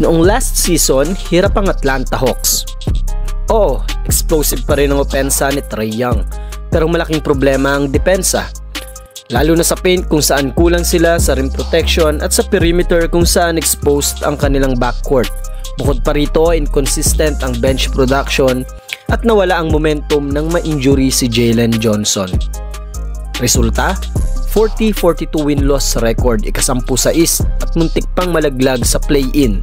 Noong last season, hirap ang Atlanta Hawks. Oo, explosive pa rin ang opensa ni Trae Young, pero malaking problema ang depensa. Lalo na sa paint kung saan kulang sila sa rim protection at sa perimeter kung saan exposed ang kanilang backcourt. Bukod pa rito, inconsistent ang bench production at nawala ang momentum ng ma-injury si Jalen Johnson. Resulta, 40-42 win-loss record, ikasampu sa East at muntik pang malaglag sa play-in.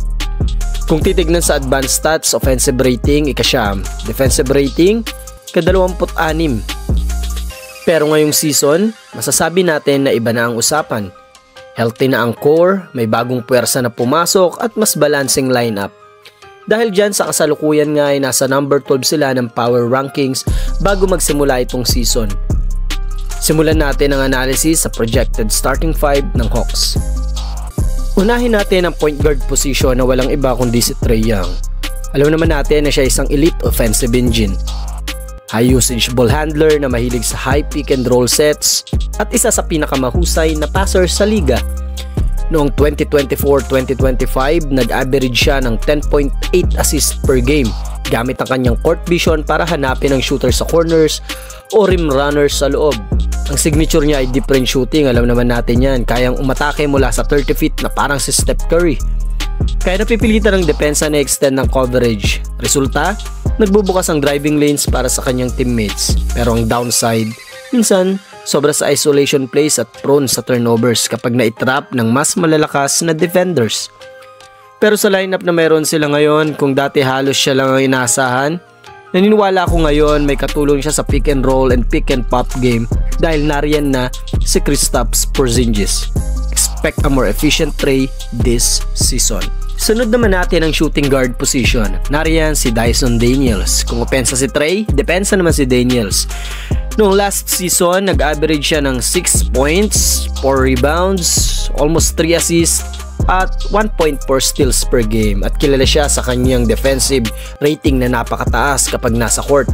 Kung titignan sa advanced stats, offensive rating, ika-9, defensive rating, ika-26. Pero ngayong season, masasabi natin na iba na ang usapan. Healthy na ang core, may bagong puwersa na pumasok at mas balancing lineup. Dahil dyan sa kasalukuyan nga ay nasa number 12 sila ng power rankings bago magsimula itong season. Simulan natin ang analysis sa projected starting 5 ng Hawks. Unahin natin ang point guard position na walang iba kundi si Trae Young. Alam naman natin na siya isang elite offensive engine. High usage ball handler na mahilig sa high pick and roll sets at isa sa pinakamahusay na passer sa liga. Noong 2024-2025, nag-average siya ng 10.8 assist per game gamit ang kanyang court vision para hanapin ang shooter sa corners o rim runners sa loob. Ang signature niya ay deep range shooting, alam naman natin yan, kayang umatake mula sa 30 feet na parang si Steph Curry. Kaya napipilitan ng depensa na extend ng coverage. Resulta, nagbubukas ang driving lanes para sa kanyang teammates. Pero ang downside, minsan, sobra sa isolation plays at prone sa turnovers kapag na-trap ng mas malalakas na defenders. Pero sa lineup na mayroon sila ngayon, kung dati halos siya lang ang inaasahan, naniniwala ako ngayon may katulong siya sa pick and roll and pick and pop game dahil nariyan na si Kristaps Porzingis. Expect a more efficient Trae this season. Sunod naman natin ang shooting guard position. Nariyan si Dyson Daniels. Kung opensa si Trae, depensa naman si Daniels. Noong last season, nag-average siya ng 6 points, 4 rebounds, almost 3 assists, at 1.4 steals per game at kilala siya sa kanyang defensive rating na napakataas kapag nasa court.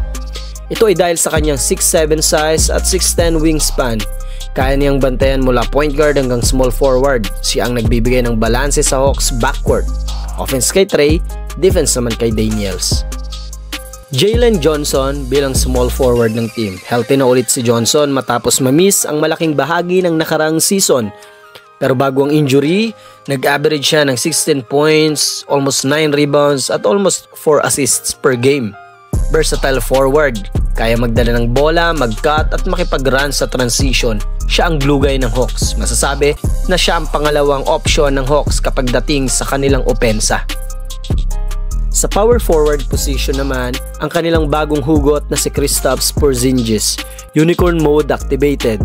Ito ay dahil sa kanyang 6'7 size at 6'10 wingspan. Kaya niyang bantayan mula point guard hanggang small forward. Siya ang nagbibigay ng balanse sa Hawks backcourt. Offense kay Trae, defense naman kay Daniels. Jalen Johnson bilang small forward ng team. Healthy na ulit si Johnson matapos ma-miss ang malaking bahagi ng nakaraang season. Pero bago ang injury, nag-average siya ng 16 points, almost 9 rebounds at almost 4 assists per game. Versatile forward, kaya magdala ng bola, mag-cut at makipag-run sa transition. Siya ang glue guy ng Hawks. Masasabi na siya ang pangalawang option ng Hawks kapag dating sa kanilang opensa. Sa power forward position naman, ang kanilang bagong hugot na si Kristaps Porzingis, unicorn mode activated.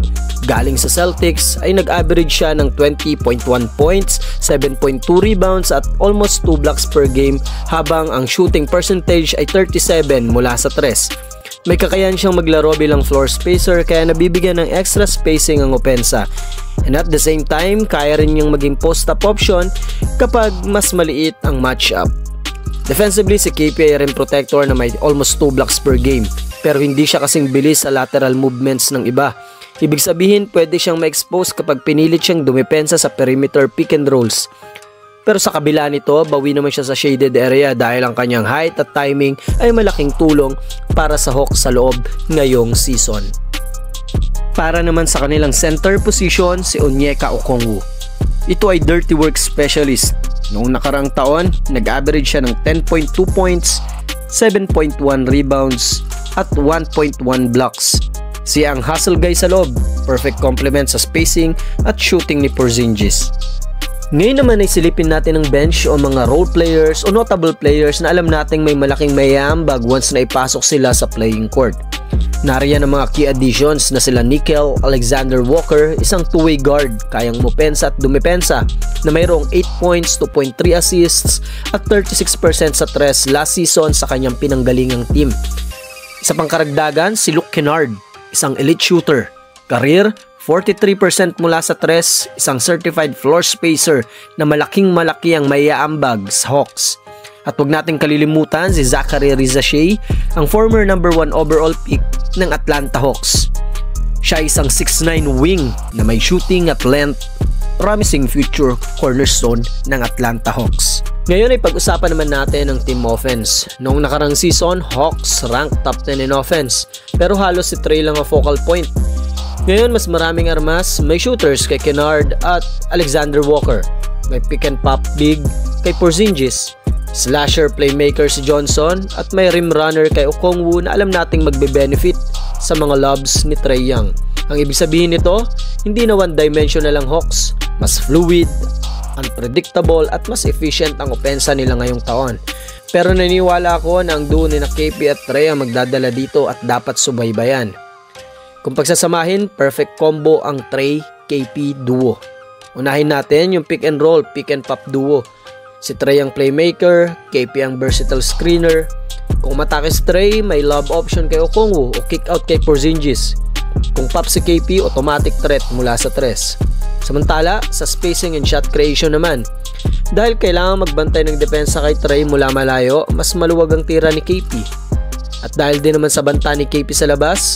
Galing sa Celtics ay nag-average siya ng 20.1 points, 7.2 rebounds at almost 2 blocks per game habang ang shooting percentage ay 37 mula sa 3. May kakayahan siyang maglaro bilang floor spacer kaya nabibigyan ng extra spacing ang opensa. And at the same time, kaya rin niyang maging post-up option kapag mas maliit ang matchup. Defensively, si KP ay rim protector na may almost 2 blocks per game pero hindi siya kasing bilis sa lateral movements ng iba. Ibig sabihin, pwede siyang ma-expose kapag pinilit siyang dumepensa sa perimeter pick and rolls. Pero sa kabila nito, bawi naman siya sa shaded area dahil ang kanyang height at timing ay malaking tulong para sa Hawks sa loob ngayong season. Para naman sa kanilang center position, si Onyeka Okongwu. Ito ay dirty work specialist. Noong nakaraang taon, nag-average siya ng 10.2 points, 7.1 rebounds, at 1.1 blocks. Siya ang hustle guy sa loob, perfect complement sa spacing at shooting ni Porzingis. Ngayon naman ay silipin natin ang bench o mga role players o notable players na alam nating may malaking mayambag once na ipasok sila sa playing court. Nariyan ang mga key additions na sila Nickel Alexander Walker, isang two-way guard, kayang mupensa at dumepensa na mayroong 8 points, 2.3 assists at 36% sa tres last season sa kanyang pinanggalingang team. Isa pang karagdagan, si Luke Kennard, isang elite shooter. Career, 43% mula sa tres, isang certified floor spacer na malaking-malaki ang maiaambag sa Hawks. At huwag nating kalilimutan si Zaccharie Rizache, ang former number 1 overall pick ng Atlanta Hawks. Siya ay isang 6'9 wing na may shooting at length promising future cornerstone ng Atlanta Hawks. Ngayon ay pag-usapan naman natin ang team offense. Noong nakarang season, Hawks ranked top 10 in offense, pero halos si Trae lang ang focal point. Ngayon mas maraming armas, may shooters kay Kennard at Alexander Walker, may pick and pop big kay Porzingis, slasher playmaker si Johnson, at may rim runner kay Okongwu na alam nating magbe-benefit sa mga lobs ni Trae Young. Ang ibig sabihin nito, hindi na one-dimensional ang Hawks, mas fluid, unpredictable at mas efficient ang opensa nila ngayong taon. Pero naniniwala ako na ang duo ni KP at Trae ang magdadala dito at dapat subaybayan. Kung pagsasamahin, perfect combo ang Trae-KP duo. Unahin natin yung pick and roll, pick and pop duo. Si Trae ang playmaker, KP ang versatile screener. Kung matake si Trae, may lob option kay Okongwu o kick out kay Porzingis. Kung pop si KP, automatic threat mula sa tres. Samantala, sa spacing and shot creation naman, dahil kailangan magbantay ng depensa kay Trae mula malayo, mas maluwag ang tira ni KP. At dahil din naman sa banta ni KP sa labas,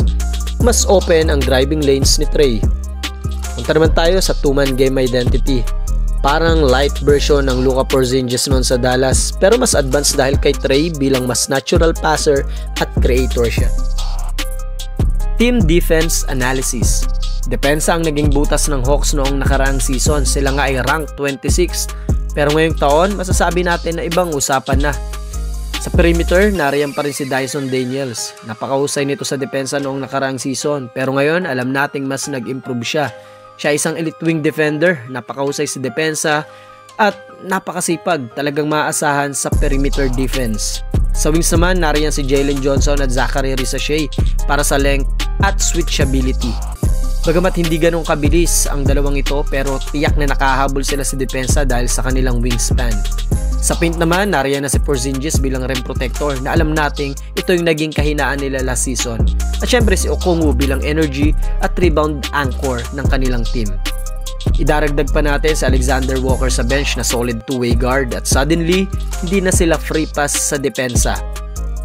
mas open ang driving lanes ni Trae. Punta naman tayo sa two-man game identity. Parang light version ng Luka Porzingis noon sa Dallas, pero mas advanced dahil kay Trae bilang mas natural passer at creator siya. Team defense analysis. Depensa ang naging butas ng Hawks noong nakaraang season. Sila nga ay ranked 26, pero ngayong taon masasabi natin na ibang usapan na. Sa perimeter, nariyan pa rin si Dyson Daniels. Napakahusay nito sa depensa noong nakaraang season, pero ngayon alam nating mas nag-improve siya. Siya isang elite wing defender, napakahusay sa depensa at napakasipag, talagang maaasahan sa perimeter defense. Sa wings naman, nariyan si Jalen Johnson at Zachary Risachet para sa length at switchability. Bagamat hindi ganong kabilis ang dalawang ito, pero tiyak na nakahabol sila sa depensa dahil sa kanilang wingspan. Sa paint naman, nariyan na si Porzingis bilang rim protector na alam nating ito yung naging kahinaan nila last season. At syempre si Okongwu bilang energy at rebound anchor ng kanilang team. Idaragdag pa natin si Alexander Walker sa bench na solid two-way guard at suddenly, hindi na sila free pass sa depensa.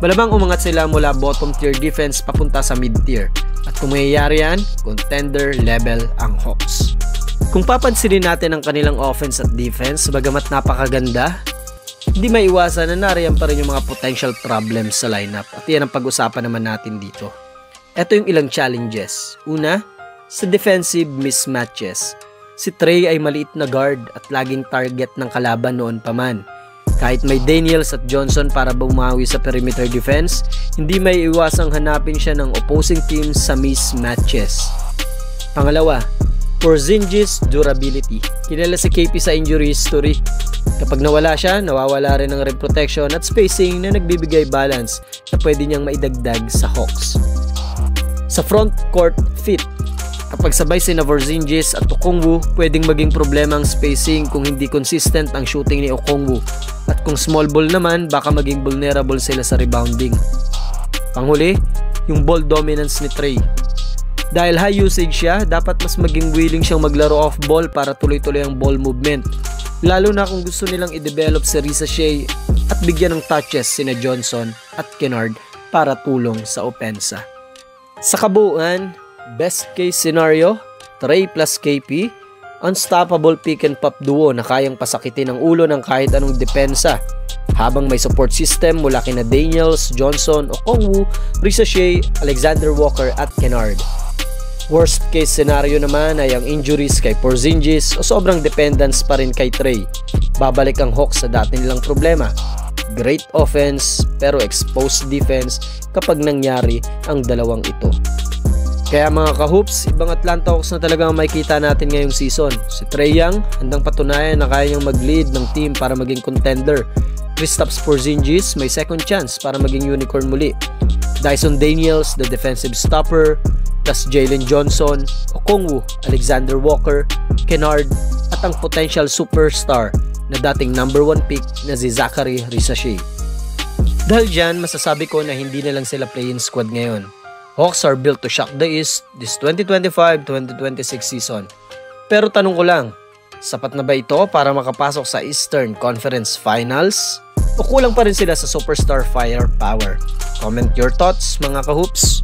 Malamang umangat sila mula bottom tier defense papunta sa mid tier. At kung mayayari yan, contender level ang Hawks. Kung papansinin natin ang kanilang offense at defense, bagamat napakaganda, hindi maiwasan na nariyan pa rin yung mga potential problems sa lineup at yan ang pag-usapan naman natin dito. Ito yung ilang challenges. Una, sa defensive mismatches. Si Trae ay maliit na guard at laging target ng kalaban noon pa man. Kahit may Daniels at Johnson para bumawi sa perimeter defense, hindi may iwasang hanapin siya ng opposing teams sa mismatches. Pangalawa, Porzingis durability. Kilala si KP sa injury history. Kapag nawala siya, nawawala rin ng rim protection at spacing na nagbibigay balance na pwede niyang maidagdag sa Hawks. Sa front court fit, kapag sabay sina Porzingis at Okongwu, pwedeng maging problema ang spacing kung hindi consistent ang shooting ni Okongwu. At kung small ball naman, baka maging vulnerable sila sa rebounding. Panghuli, yung ball dominance ni Trae. Dahil high usage siya, dapat mas maging willing siyang maglaro off ball para tuloy-tuloy ang ball movement. Lalo na kung gusto nilang i-develop si Risachet at bigyan ng touches sina Johnson at Kennard para tulong sa opensa. Sa kabuuan, best case scenario, Trae plus KP, unstoppable pick and pop duo na kayang pasakitin ang ulo ng kahit anong depensa, habang may support system mula kina Daniels, Johnson, Okongwu, Risachet, Alexander Walker at Kennard. Worst case scenario naman ay ang injuries kay Porzingis o sobrang dependence pa rin kay Trae. Babalik ang Hawks sa dati nilang problema. Great offense pero exposed defense kapag nangyari ang dalawang ito. Kaya mga ka-hoops, ibang Atlanta Hawks na talaga ang makikita natin ngayong season. Si Trae Young, handang patunayan na kaya niyang mag-lead ng team para maging contender. Kristaps Porzingis, may second chance para maging unicorn muli. Dyson Daniels, the defensive stopper, plus Jalen Johnson, Okongwu, Alexander Walker, Kennard, at ang potential superstar na dating number 1 pick na si Zachary Risachet. Dahil dyan, masasabi ko na hindi na lang sila play-in squad ngayon. Hawks are built to shock the East this 2025-2026 season. Pero tanong ko lang, sapat na ba ito para makapasok sa Eastern Conference Finals? O kulang pa rin sila sa superstar firepower? Comment your thoughts mga ka-hoops!